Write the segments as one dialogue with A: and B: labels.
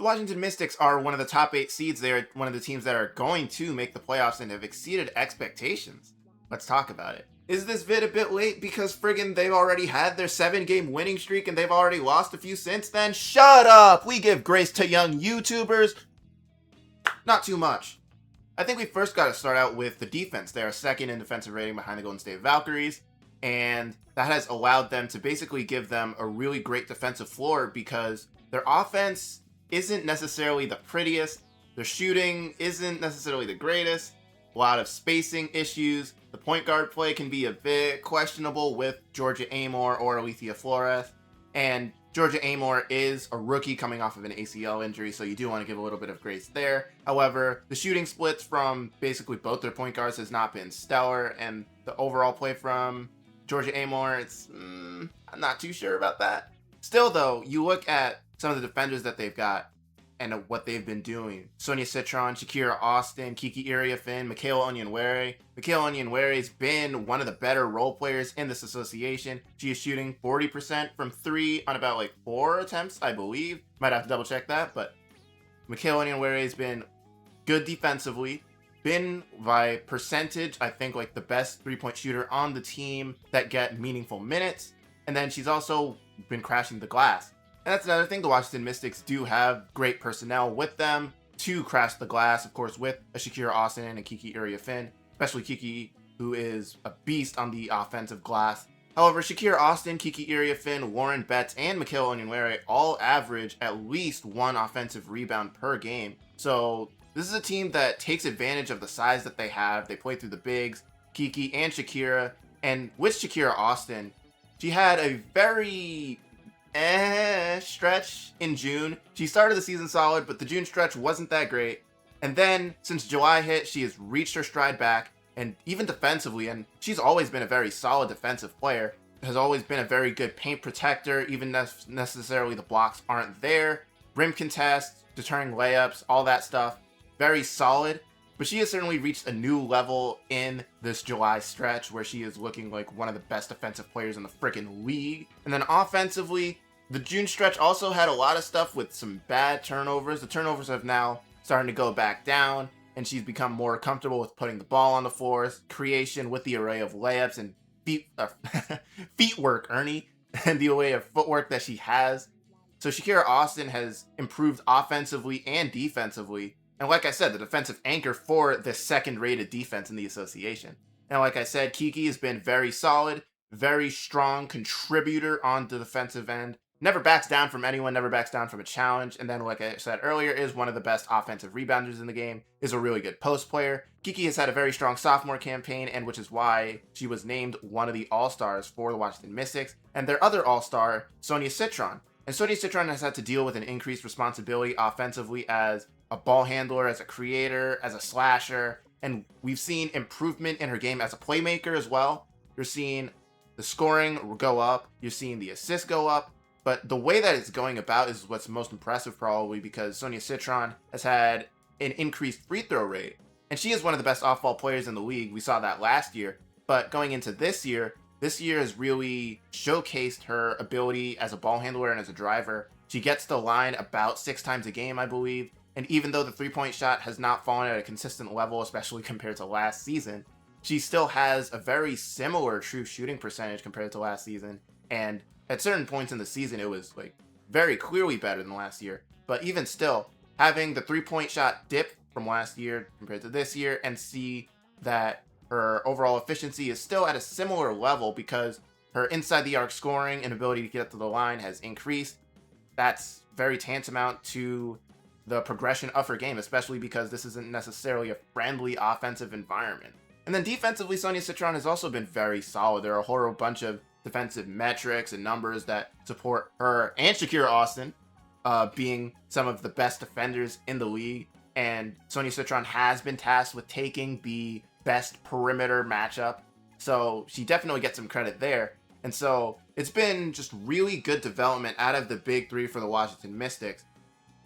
A: The Washington Mystics are one of the top 8 seeds. They are one of the teams that are going to make the playoffs and have exceeded expectations. Let's talk about it. Is this vid a bit late because friggin' they've already had their 7-game winning streak and they've already lost a few since then? Shut up! We give grace to young YouTubers. Not too much. I think we first got to start out with the defense. They are second in defensive rating behind the Golden State Valkyries, and that has allowed them to basically give them a really great defensive floor because their offense isn't necessarily the prettiest, their shooting isn't necessarily the greatest, a lot of spacing issues, the point guard play can be a bit questionable with Georgia Amor or Alethea Flores, and Georgia Amor is a rookie coming off of an ACL injury, so you do want to give a little bit of grace there. However, the shooting splits from basically both their point guards has not been stellar, and the overall play from Georgia Amor, I'm not too sure about that. Still, though, you look at some of the defenders that they've got and what they've been doing. Sonia Citron, Shakira Austin, Kiki Iriafin, Michaela Onyenwere. Michaela Onyenwere has been one of the better role players in this association. She is shooting 40% from 3 on about 4 attempts, I believe. Might have to double check that, but Michaela Onyenwere has been good defensively. Been by percentage, I think the best 3-point shooter on the team that get meaningful minutes. And then she's also been crashing the glass. And that's another thing, the Washington Mystics do have great personnel with them to crash the glass, of course, with a Shakira Austin and a Kiki Iriafin, especially Kiki, who is a beast on the offensive glass. However, Shakira Austin, Kiki Iriafin, Lauren Betts, and Michaela Onyenwere all average at least 1 offensive rebound per game. So this is a team that takes advantage of the size that they have. They play through the bigs, Kiki and Shakira. And with Shakira Austin, she had a very stretch in June. She started the season solid, but the June stretch wasn't that great. And then since July hit, she has reached her stride back, and even defensively, and she's always been a very solid defensive player, has always been a very good paint protector, even if necessarily the blocks aren't there. Rim contests, deterring layups, all that stuff. Very solid. But she has certainly reached a new level in this July stretch where she is looking like one of the best defensive players in the freaking league. And then offensively, the June stretch also had a lot of stuff with some bad turnovers. The turnovers have now starting to go back down, and she's become more comfortable with putting the ball on the floors, creation with the array of layups and feet work, Ernie, and the array of footwork that she has. So Shakira Austin has improved offensively and defensively. And like I said, the defensive anchor for the second-rated defense in the association. And like I said, Kiki has been very solid, very strong contributor on the defensive end. Never backs down from anyone, never backs down from a challenge. And then, like I said earlier, is one of the best offensive rebounders in the game, is a really good post player. Kiki has had a very strong sophomore campaign, and which is why she was named one of the All-Stars for the Washington Mystics. And their other All-Star, Sonia Citron. And Sonia Citron has had to deal with an increased responsibility offensively as a ball handler, as a creator, as a slasher, and we've seen improvement in her game as a playmaker as well. You're seeing the scoring go up, you're seeing the assists go up, but the way that it's going about is what's most impressive probably because Sonia Citron has had an increased free throw rate, and she is one of the best off-ball players in the league. We saw that last year, but going into this year has really showcased her ability as a ball handler and as a driver. She gets to the line about 6 times a game, I believe. And even though the 3-point shot has not fallen at a consistent level, especially compared to last season, she still has a very similar true shooting percentage compared to last season. And at certain points in the season, it was very clearly better than last year. But even still, having the 3-point shot dip from last year compared to this year and see that her overall efficiency is still at a similar level because her inside the arc scoring and ability to get to the line has increased, that's very tantamount to the progression of her game, especially because this isn't necessarily a friendly offensive environment. And then defensively, Sonia Citron has also been very solid. There are a whole bunch of defensive metrics and numbers that support her and Shakira Austin being some of the best defenders in the league. And Sonia Citron has been tasked with taking the best perimeter matchup. So she definitely gets some credit there. And so it's been just really good development out of the big 3 for the Washington Mystics.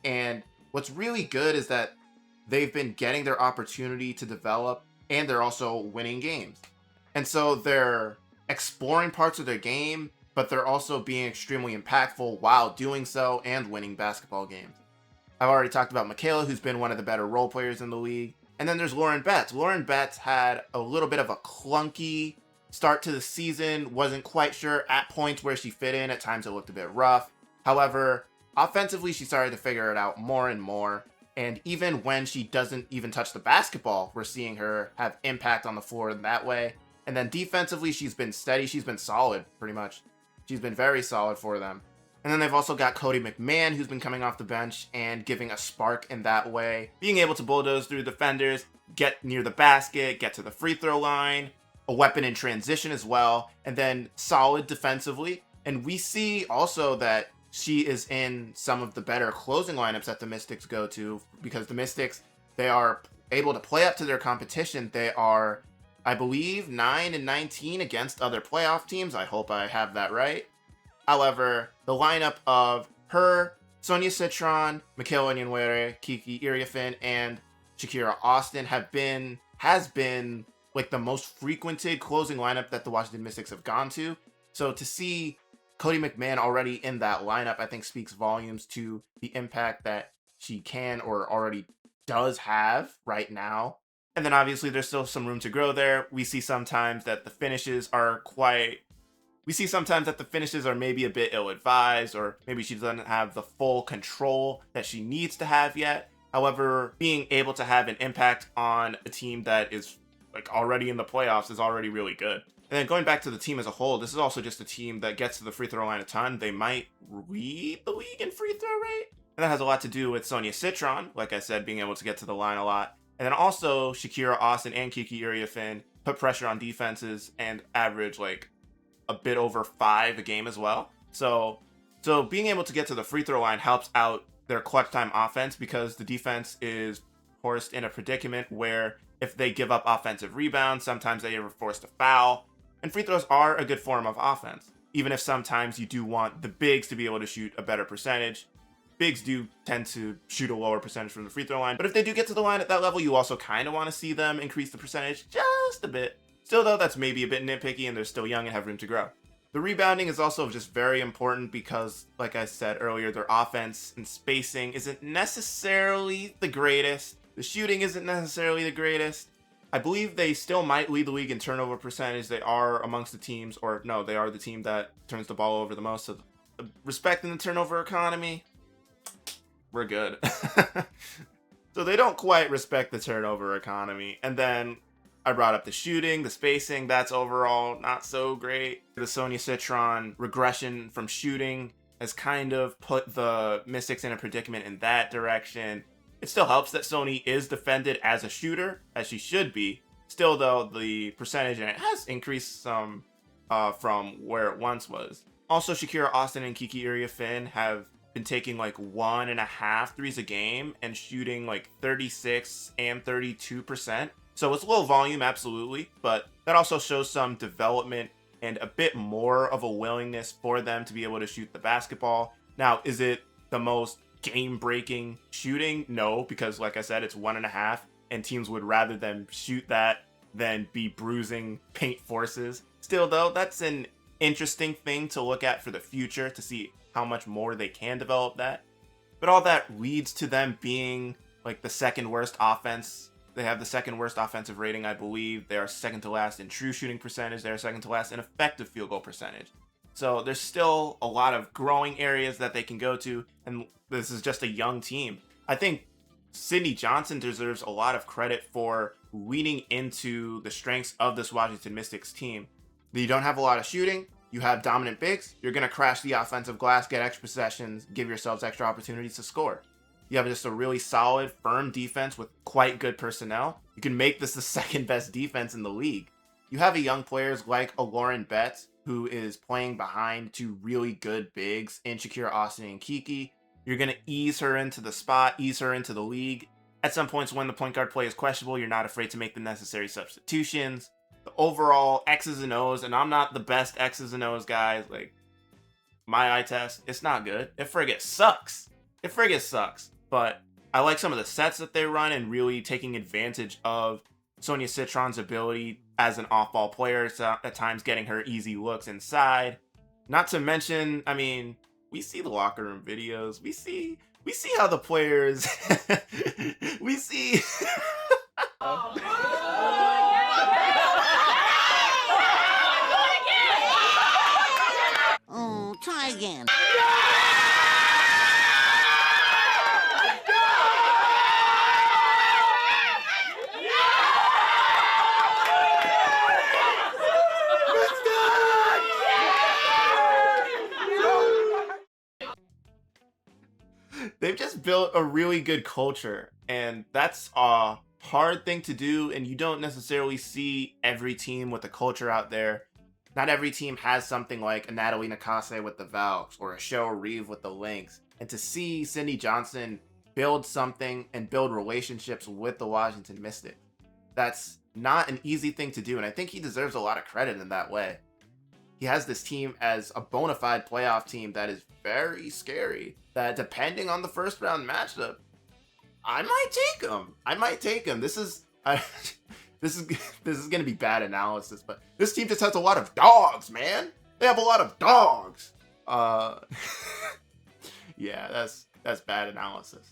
A: And what's really good is that they've been getting their opportunity to develop, and they're also winning games. And so they're exploring parts of their game, but they're also being extremely impactful while doing so and winning basketball games. I've already talked about Michaela, who's been one of the better role players in the league. And then there's Lauren Betts. Lauren Betts had a little bit of a clunky start to the season, wasn't quite sure at points where she fit in. At times it looked a bit rough. However, offensively, she started to figure it out more and more. And even when she doesn't even touch the basketball, we're seeing her have impact on the floor in that way. And then defensively, she's been steady. She's been solid, pretty much. She's been very solid for them. And then they've also got Cody McMahon, who's been coming off the bench and giving a spark in that way. Being able to bulldoze through defenders, get near the basket, get to the free throw line, a weapon in transition as well, and then solid defensively. And we see also that she is in some of the better closing lineups that the Mystics go to, because the Mystics, they are able to play up to their competition. They are, I believe, 9-19 against other playoff teams. I hope I have that right. However, the lineup of her, Sonia Citron, Michaela Onyenwere, Kiki Iriafen, and Shakira Austin has been like the most frequented closing lineup that the Washington Mystics have gone to. So to see Cody McMahon already in that lineup, I think speaks volumes to the impact that she can or already does have right now. And then obviously there's still some room to grow there. We see sometimes that the finishes are maybe a bit ill-advised, or maybe she doesn't have the full control that she needs to have yet. However, being able to have an impact on a team that is like already in the playoffs is already really good. And then going back to the team as a whole, this is also just a team that gets to the free throw line a ton. They might lead the league in free throw rate. And that has a lot to do with Sonia Citron, like I said, being able to get to the line a lot. And then also Shakira Austin and Kiki Iriafen put pressure on defenses and average like a bit over 5 a game as well. So being able to get to the free throw line helps out their clutch time offense, because the defense is forced in a predicament where if they give up offensive rebounds, sometimes they are forced to foul. And free throws are a good form of offense, even if sometimes you do want the bigs to be able to shoot a better percentage. Bigs do tend to shoot a lower percentage from the free throw line, but if they do get to the line at that level, you also kind of want to see them increase the percentage just a bit. Still though, that's maybe a bit nitpicky, and they're still young and have room to grow. The rebounding is also just very important because, like I said earlier, their offense and spacing isn't necessarily the greatest. The shooting isn't necessarily the greatest. I believe they still might lead the league in turnover percentage. They are amongst the teams, or no, they are the team that turns the ball over the most. So respecting the turnover economy, we're good. So they don't quite respect the turnover economy. And then I brought up the shooting, the spacing, that's overall not so great. The Sonia Citron regression from shooting has kind of put the Mystics in a predicament in that direction. It still helps that Sony is defended as a shooter, as she should be. Still though, the percentage in it has increased some from where it once was. Also, Shakira Austin and Kiki Iriafen have been taking like 1.5 threes a game and shooting like 36 and 32%. So it's low volume, absolutely, but that also shows some development and a bit more of a willingness for them to be able to shoot the basketball. Now, is it the most game-breaking shooting? No, because like I said, it's 1.5, and teams would rather them shoot that than be bruising paint forces. Still though, that's an interesting thing to look at for the future to see how much more they can develop that. But all that leads to them being like the second worst offense. They have the second worst offensive rating, I believe. They are second to last in true shooting percentage. They're second to last in effective field goal percentage. So there's still a lot of growing areas that they can go to, and this is just a young team. I think Sydney Johnson deserves a lot of credit for leaning into the strengths of this Washington Mystics team. You don't have a lot of shooting. You have dominant bigs. You're going to crash the offensive glass, get extra possessions, give yourselves extra opportunities to score. You have just a really solid, firm defense with quite good personnel. You can make this the second best defense in the league. You have young players like a Lauren Betts, who is playing behind two really good bigs in Shakira Austin and Kiki. You're going to ease her into the spot, ease her into the league. At some points when the point guard play is questionable, you're not afraid to make the necessary substitutions. The overall X's and O's, and I'm not the best X's and O's guy, like my eye test, it's not good. It friggin' sucks. But I like some of the sets that they run and really taking advantage of Sonia Citron's ability as an off-ball player, so at times getting her easy looks inside. Not to mention, I mean, we see the locker room videos. We see we see how the players we see
B: Oh, try again.
A: they've just built a really good culture, and that's a hard thing to do, and you don't necessarily see every team with a culture out there. Not every team has something like a Natalie Nakase with the Valks or a Cheryl Reeve with the Lynx. And to see Cindy Johnson build something and build relationships with the Washington Mystics, that's not an easy thing to do, and I think he deserves a lot of credit in that way. He has this team as a bona fide playoff team that is very scary, that depending on the first round matchup, I might take him. I might take him. This is gonna be bad analysis, but this team just has a lot of dogs, man. They have a lot of dogs. Yeah, that's bad analysis.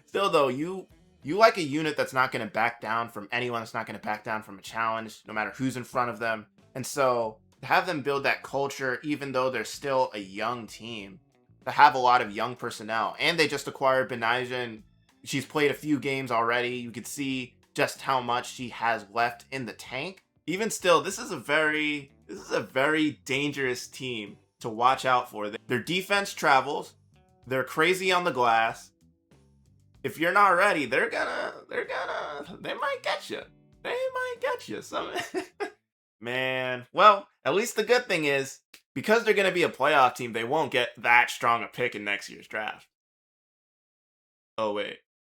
A: Still though, you like a unit that's not gonna back down from anyone, that's not gonna back down from a challenge, no matter who's in front of them. And so to have them build that culture, even though they're still a young team, to have a lot of young personnel, and they just acquired Benija, and she's played a few games already. You could see just how much she has left in the tank. Even still, this is a very dangerous team to watch out for. Their defense travels. They're crazy on the glass. If you're not ready, they might get you. They might get you. Man, well, at least the good thing is, because they're going to be a playoff team, they won't get that strong a pick in next year's draft. Oh, wait.